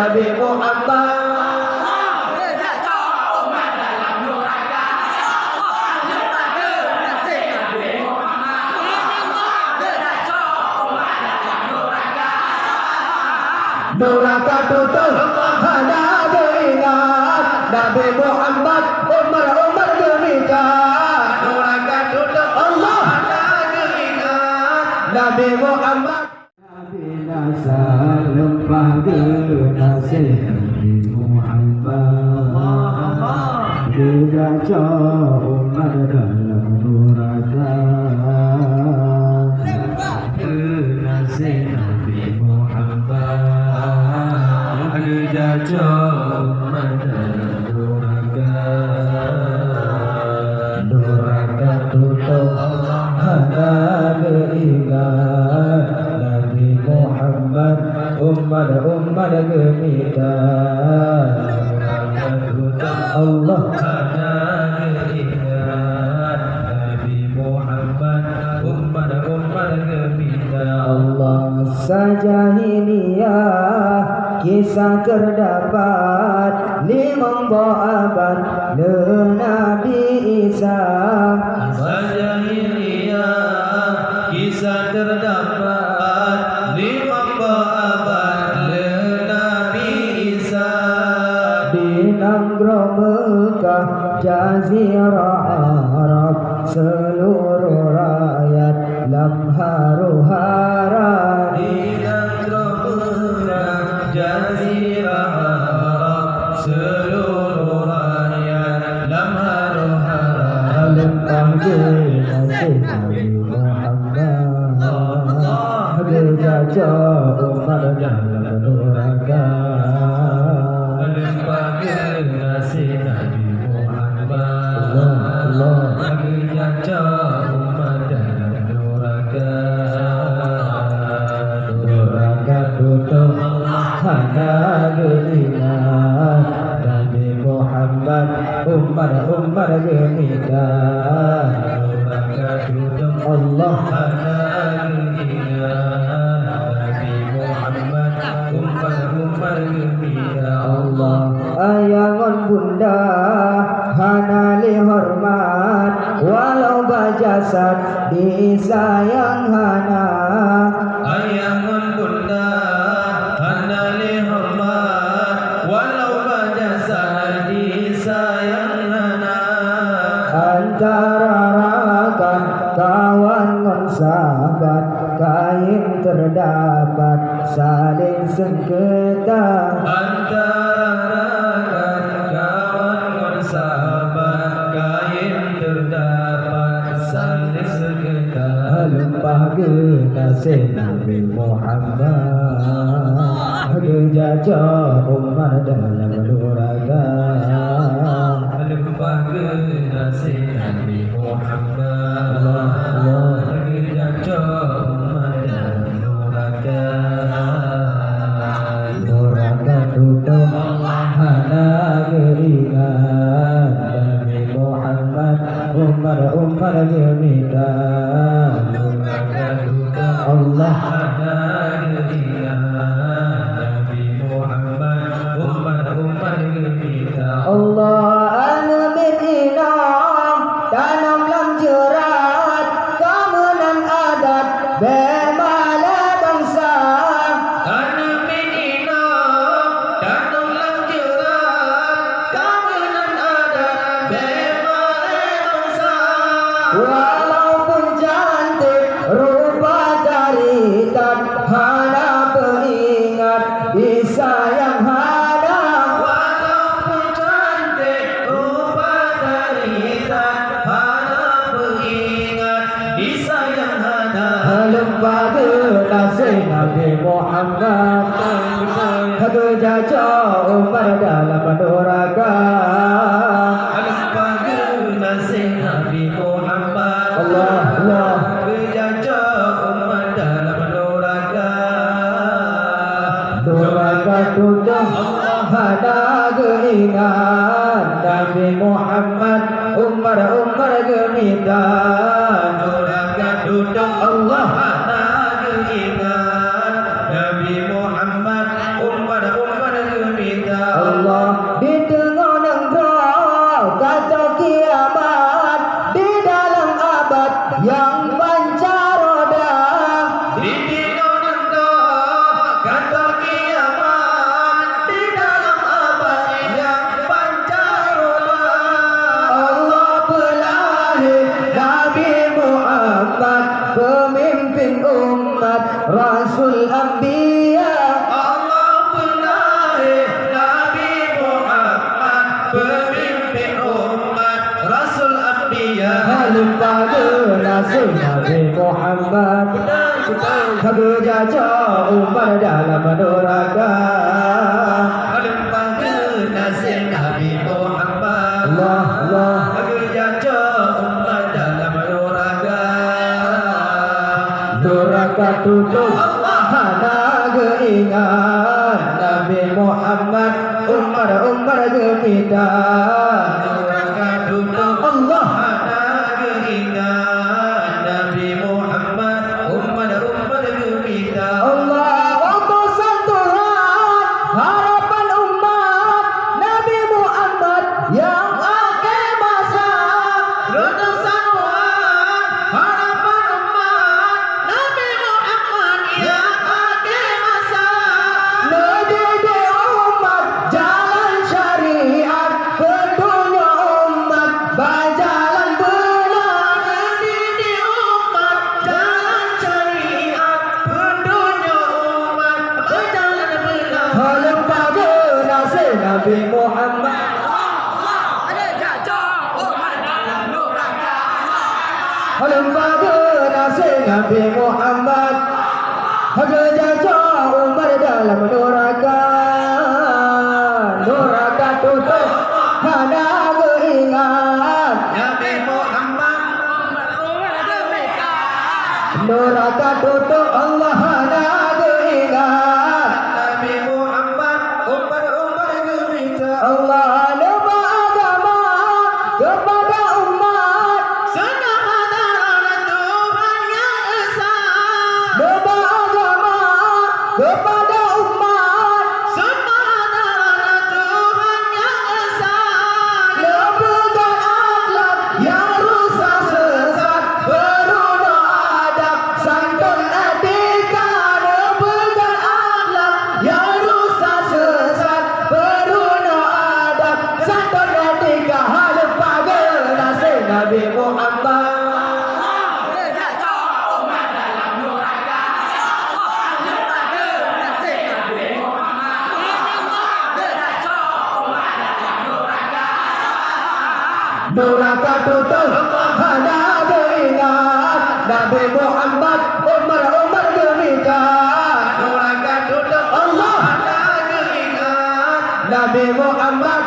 Nabi Muhammad. Neraka tutup hanya keingat Nabi Muhammad. Umar gembira. Neraka tutup Allah hanya keingat Nabi Muhammad. Bila salumpah nasib Nabi Muhammad. Bila Umar dalam neraka nasib Nabi Muhammad. Neraka tutup hanya keingat Nabi Muhammad. Umar gembira. Neraka tutup Allah hanya keingat Nabi Muhammad. Umar gembira. Allah saja hiliyah kisah terdapat 5 abad Nabi Isa. Sajahiliyah kisah terdapat 5 abad Nabi Isa. Di negeri Mekah Jazirah Arab seluruh rakyat lam haru-hara. Di Jazirah Arab seluruh rakyat lam haru-hara. Lempah nasib Nabi Muhammad. Gajah Umar dalam neraka. Lempah nasib Nabi Muhammad. Gajah Umar dalam neraka. Neraka tutup hanya keingat Nabi Muhammad. Umar gembira. Neraka tutup Allah hanya keingat Nabi Muhammad. Umar gembira. Allah ayangon bunda hana lihormat walau bajasad disayang hana. Ayangon bunda hana lihormat walau bajasad disayang hana. Antara rakan kawan ngon sahabat kain terdapat saling sengketa. Antara rakan kawan ngon sahabat kain terdapat saling sengketa. Lempah nasib Nabi Muhammad. Gajah Umar dalam neraka. Lempah nasib Nabi Muhammad. Gajah Umar dalam neraka. Neraka tutup hanya keingat Nabi Muhammad. Umar gembira. Neraka tutup Allah hanya keingat Nabi Muhammad. Umar gembira. Allah anumin inam tanam lam jerat kemunan adat bemala bangsa. Anumin inam tanam lam jerat kemunan adat bemala bangsa. Walaupun cantik rupa tarikat hana pengingat disayang hana. Walaupun cantik rupa tarikat hana pengingat disayang hana. Lempah nasib Nabi Muhammad. Gajah Umar dalam neraka. Lempah nasib Nabi Muhammad. Allah gajah Umar dalam neraka. Neraka tutup hanya keingat Nabi Muhammad. Umar gembira. Neraka tutup Allah hanya keingat Nabi Muhammad. Umar nasi Nabi Muhammad Kerja Umar dalam neraka nasi Nabi Muhammad Allah kerja Umar dalam neraka neraka tutup hana keingat Nabi Muhammad Umar gembira neraka tutup Allah hana keingat Nabi Muhammad Umar gembira Allah utusan Tuhan harapan umat Nabi Muhammad yang akhir masa utusan Tuhan harapan umat Nabi Muhammad yang akhir masa mendidik umat jalan syariat petunjuk umat berjalan benar mendidik umat jalan syariat petunjuk umat berjalan benar halupa nasi Nabi Muhammad halupa nasi Nabi Muhammad kerja Umar dalam neraka neraka tutup hana keingat Nabi Muhammad neraka tutup Allah hana keingat Nabi Muhammad Umar gembira Allah lupa agama kepada umat senang hadapan Tuhan yang esa lupa agama kepada umat senang hadapan Tuhan yang esa lebukan akhlak yang rusak sesat beruna adab santun etika lebukan akhlak yang rusak sesat beruna adab santun etika halupa nasi Nabi Muhammad neraka tutup hana keingat Nabi Muhammad Umar gembira neraka tutup Allah hana keingat Nabi Muhammad